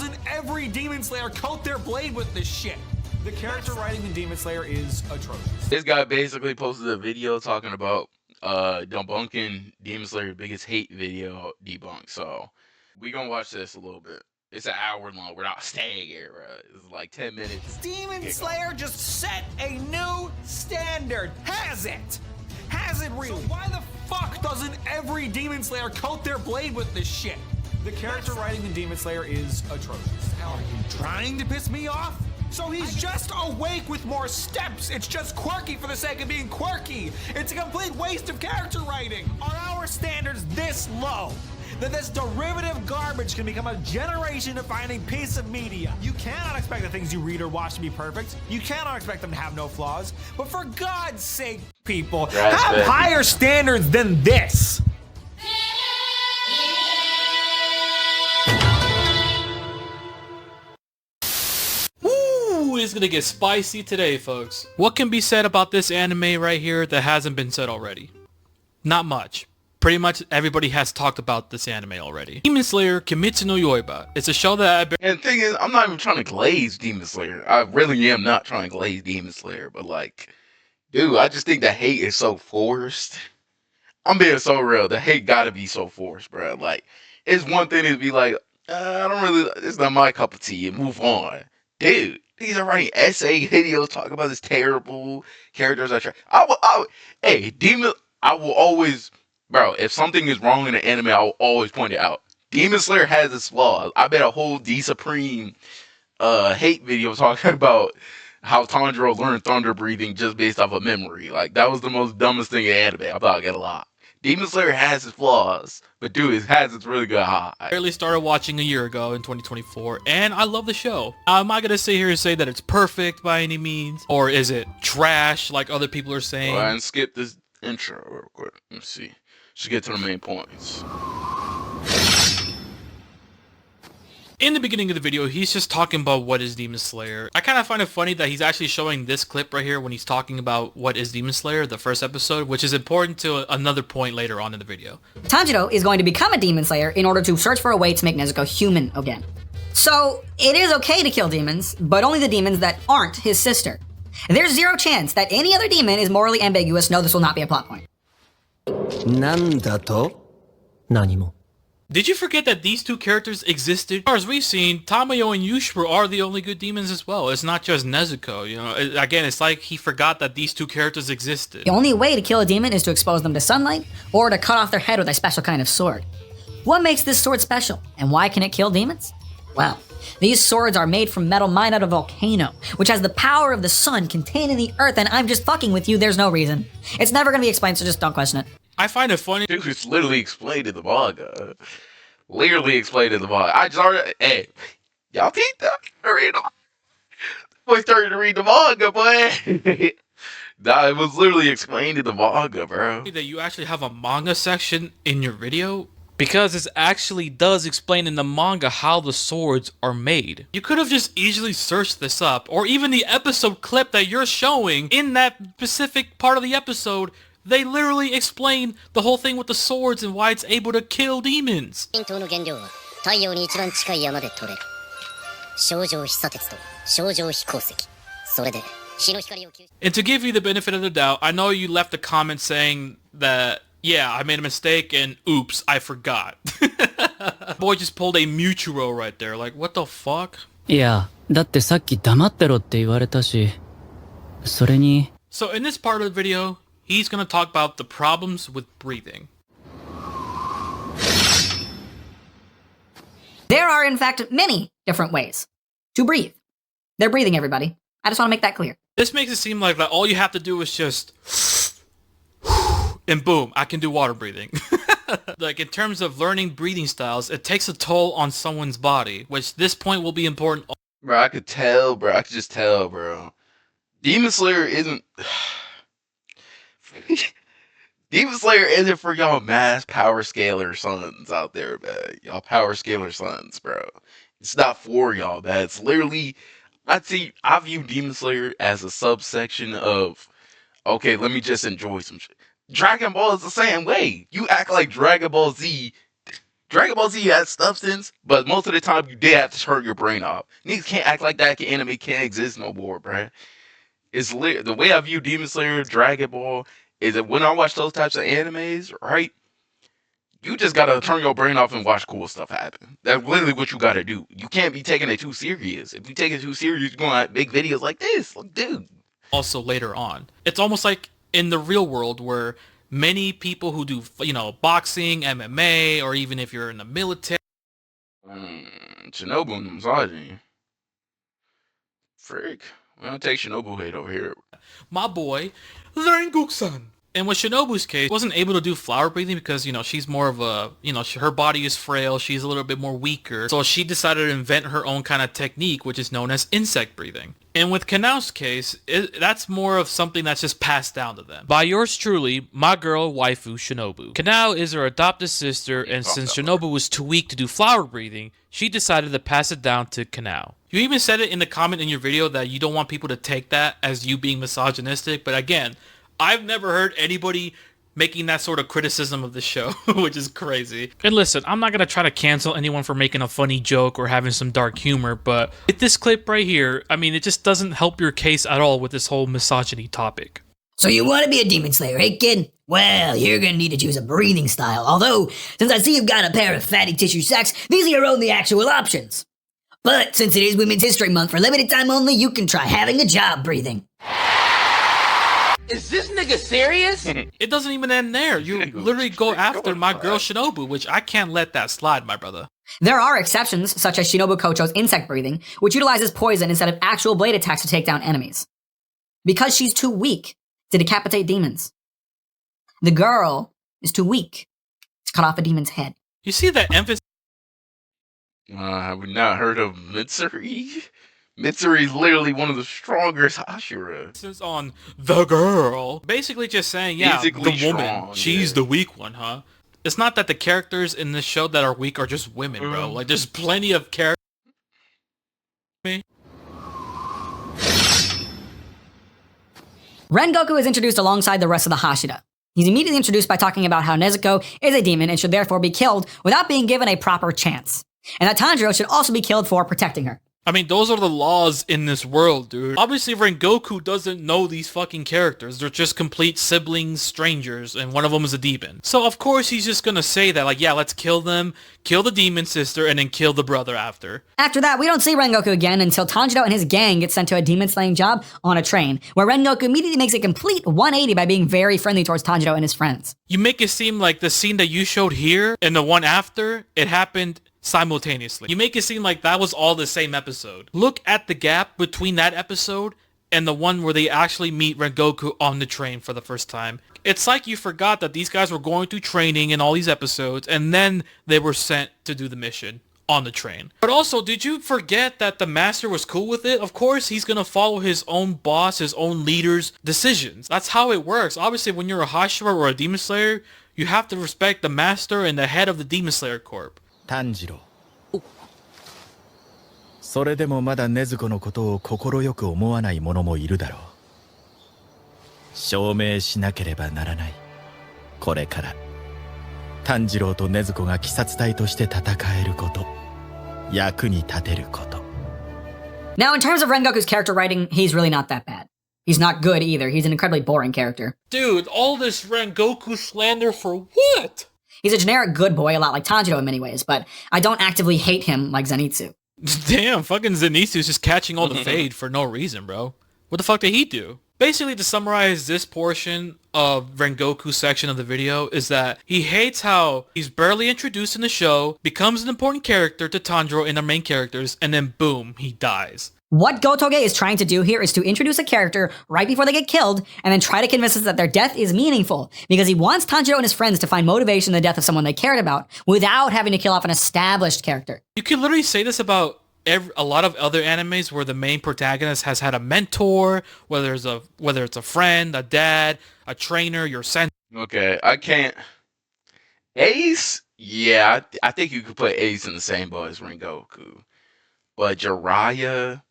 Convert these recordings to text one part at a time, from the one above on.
doesn't every Demon Slayer coat their blade with this shit? The character writing in Demon Slayer is atrocious. This guy basically posted a video talking about debunking Demon Slayer's biggest hate video debunk. So we gonna watch this a little bit. It's an hour long. We're not staying here, bro. It's like 10 minutes. Demon Slayer just set a new standard. Has it? Has it really? So why the fuck doesn't every Demon Slayer coat their blade with this shit? The character writing in Demon Slayer is atrocious. Are you trying to piss me off? So he's just awake with more steps. It's just quirky for the sake of being quirky. It's a complete waste of character writing. Are our standards this low that this derivative garbage can become a generation-defining piece of media? You cannot expect the things you read or watch to be perfect. You cannot expect them to have no flaws. But for God's sake, people, have higher standards than this. It's gonna get spicy today, folks. What can be said about this anime right here that hasn't been said already? Not much. Pretty much everybody has talked about this anime already. Demon Slayer Kimetsu no Yaiba. It's a show that I've been... And the thing is, I'm not even trying to glaze Demon Slayer. I really am not trying to glaze Demon Slayer, but like, dude, I just think the hate is so forced. I'm being so real. The hate gotta be so forced, bro. Like, it's one thing to be like, I don't really, it's not my cup of tea, and move on. Dude, these are writing essay videos talking about this terrible characters. I will always, bro, if something is wrong in an anime, I will always point it out. Demon Slayer has its flaws. I bet a whole D Supreme hate video talking about how Tanjiro learned thunder breathing just based off of memory. Like, that was the most dumbest thing in anime. I'm not gonna lie. Demon Slayer has its flaws, but dude, it has its really good high. I barely started watching a year ago in 2024, and I love the show. Now, am I gonna sit here and say that it's perfect by any means? Or is it trash like other people are saying? Go ahead and skip this intro real quick. Let's see. Let's get to the main points. In the beginning of the video, he's just talking about what is Demon Slayer. I kind of find it funny that he's actually showing this clip right here when he's talking about what is Demon Slayer, the first episode, which is important to another point later on in the video. Tanjiro is going to become a Demon Slayer in order to search for a way to make Nezuko human again. So, it is okay to kill demons, but only the demons that aren't his sister. There's zero chance that any other demon is morally ambiguous. No, this will not be a plot point. Nandato? Nanimo. Did you forget that these two characters existed? As far as we've seen, Tamayo and Yushiro are the only good demons as well. It's not just Nezuko, you know. Again, it's like he forgot that these two characters existed. The only way to kill a demon is to expose them to sunlight or to cut off their head with a special kind of sword. What makes this sword special, and why can it kill demons? Well, these swords are made from metal mined out of a volcano, which has the power of the sun contained in the earth, and I'm just fucking with you, there's no reason. It's never gonna be explained, so just don't question it. I find it funny. Dude, it's literally explained in the manga. Literally explained in the manga. I just already, hey, y'all think that? Boy started to read the manga, boy. Nah, it was literally explained in the manga, bro. That you actually have a manga section in your video? Because it actually does explain in the manga how the swords are made. You could have just easily searched this up, or even the episode clip that you're showing in that specific part of the episode. They literally explain the whole thing with the swords and why it's able to kill demons. And to give you the benefit of the doubt, I know you left a comment saying that, yeah, I made a mistake and oops, I forgot. Boy just pulled a Muchiro right there. Like, what the fuck? Yeah, だってさっき黙ってろって言われたし、それに... So in this part of the video, he's going to talk about the problems with breathing. There are, in fact, many different ways to breathe. They're breathing, everybody. I just want to make that clear. This makes it seem like that all you have to do is just... and boom, I can do water breathing. Like, in terms of learning breathing styles, it takes a toll on someone's body, which this point will be important. Bro, I could tell, bro. I could just tell, bro. Demon Slayer isn't... Demon Slayer isn't for y'all mass power scaler sons out there, man. Y'all power scaler sons, bro. It's not for y'all, man. It's literally, I view Demon Slayer as a subsection of, okay, let me just enjoy some shit. Dragon Ball is the same way. You act like Dragon Ball Z Dragon Ball Z has substance, but most of the time you did have to turn your brain off. Niggas can't act like that anime can't exist no more, bruh. It's the way I view Demon Slayer, Dragon Ball, is that when I watch those types of animes, right? You just gotta turn your brain off and watch cool stuff happen. That's literally what you gotta do. You can't be taking it too serious. If you take it too serious, you're gonna make videos like this. Like, dude. Also later on. It's almost like in the real world where many people who do, boxing, MMA, or even if you're in the military. Shinobu misogyny. Frick. We don't take Shinobu hate over here. My boy, Rengoku-san. And with Shinobu's case, wasn't able to do flower breathing because, she's more of a, her body is frail. She's a little bit more weaker. So she decided to invent her own kind of technique, which is known as insect breathing. And with Kanao's case, that's more of something that's just passed down to them. By yours truly, my girl, waifu, Shinobu. Kanao is her adopted sister, and since Shinobu was too weak to do flower breathing, she decided to pass it down to Kanao. You even said it in the comment in your video that you don't want people to take that as you being misogynistic, but again, I've never heard anybody making that sort of criticism of the show, which is crazy. And listen, I'm not going to try to cancel anyone for making a funny joke or having some dark humor, but with this clip right here, it just doesn't help your case at all with this whole misogyny topic. So you want to be a Demon Slayer, hey kid? Well, you're gonna need to choose a breathing style. Although, since I see you've got a pair of fatty tissue sacks, these are your only actual options. But since it is Women's History Month, for limited time only, you can try having a job breathing. Is this nigga serious? It doesn't even end there. You literally go after my girl Shinobu, which I can't let that slide, my brother. There are exceptions, such as Shinobu Kocho's insect breathing, which utilizes poison instead of actual blade attacks to take down enemies. Because she's too weak to decapitate demons. The girl is too weak to cut off a demon's head. You see that emphasis Have we not heard of Mitsuri? Mitsuri is literally one of the strongest Hashira. on the girl. Basically just saying, Physically the woman. strong, She's yeah. the weak one, huh? It's not that the characters in this show that are weak are just women, bro. Like, there's plenty of characters. Rengoku is introduced alongside the rest of the Hashira. He's immediately introduced by talking about how Nezuko is a demon and should therefore be killed without being given a proper chance. And that Tanjiro should also be killed for protecting her. Those are the laws in this world, dude. Obviously, Rengoku doesn't know these fucking characters. They're just complete siblings, strangers, and one of them is a demon. So, of course, he's just gonna say that, let's kill them, kill the demon sister, and then kill the brother after. After that, we don't see Rengoku again until Tanjiro and his gang get sent to a demon-slaying job on a train, where Rengoku immediately makes a complete 180 by being very friendly towards Tanjiro and his friends. You make it seem like the scene that you showed here and the one after, it happened simultaneously. You make it seem like that was all the same episode. Look at the gap between that episode and the one where they actually meet Rengoku on the train for the first time. It's like you forgot that these guys were going through training in all these episodes and then they were sent to do the mission on the train. But also, did you forget that the master was cool with it? Of course, he's gonna follow his own boss, his own leader's decisions. That's how it works. Obviously, when you're a Hashira or a Demon Slayer, you have to respect the master and the head of the Demon Slayer Corp. 炭治郎それでもまだ禰豆子のことを快く思わない者もいるだろう証明しなければならないこれから炭治郎と禰豆子が鬼殺隊として戦えること役に立てること Now, in terms of Rengoku's character writing, he's really not that bad. He's not good either. He's an incredibly boring character. Dude, all this Rengoku slander for what? He's a generic good boy, a lot like Tanjiro in many ways, but I don't actively hate him like Zenitsu. Damn, fucking Zenitsu's just catching all the fade for no reason, bro. What the fuck did he do? Basically, to summarize this portion of Rengoku's section of the video is that he hates how he's barely introduced in the show, becomes an important character to Tanjiro and the main characters, and then boom, he dies. What Gotoge is trying to do here is to introduce a character right before they get killed and then try to convince us that their death is meaningful because he wants Tanjiro and his friends to find motivation in the death of someone they cared about without having to kill off an established character. You can literally say this about a lot of other animes where the main protagonist has had a mentor, whether it's a friend, a dad, a trainer, your sensei. Okay, I can't. Ace? Yeah, I think you could put Ace in the same boat as Rengoku. But Jiraiya,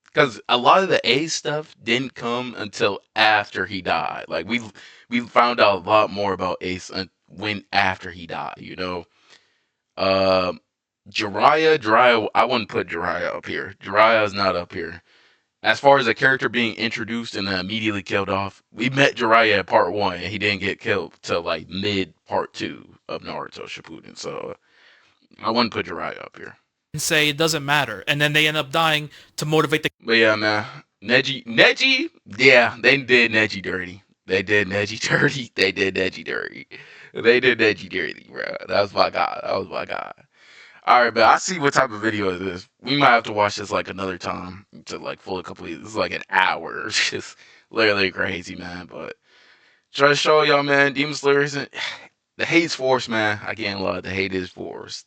because a lot of the Ace stuff didn't come until after he died. Like we found out a lot more about Ace when after he died. Jiraiya, I wouldn't put Jiraiya up here. Jiraiya is not up here. As far as a character being introduced and then immediately killed off, we met Jiraiya at part 1 and he didn't get killed till like mid part 2 of Naruto Shippuden. So I wouldn't put Jiraiya up here. And say it doesn't matter, and then they end up dying to motivate the But yeah, man, Neji, yeah, they did Neji dirty. They did Neji dirty. They did Neji dirty. They did Neji dirty, bro. That was my god. That was my god. All right, but I see what type of video it is. We might have to watch this like another time to like fully complete. This is like an hour. It's just literally crazy, man. But try to show y'all, man. Demon Slayer isn't. The hate's forced, man. I can't lie. The hate is forced.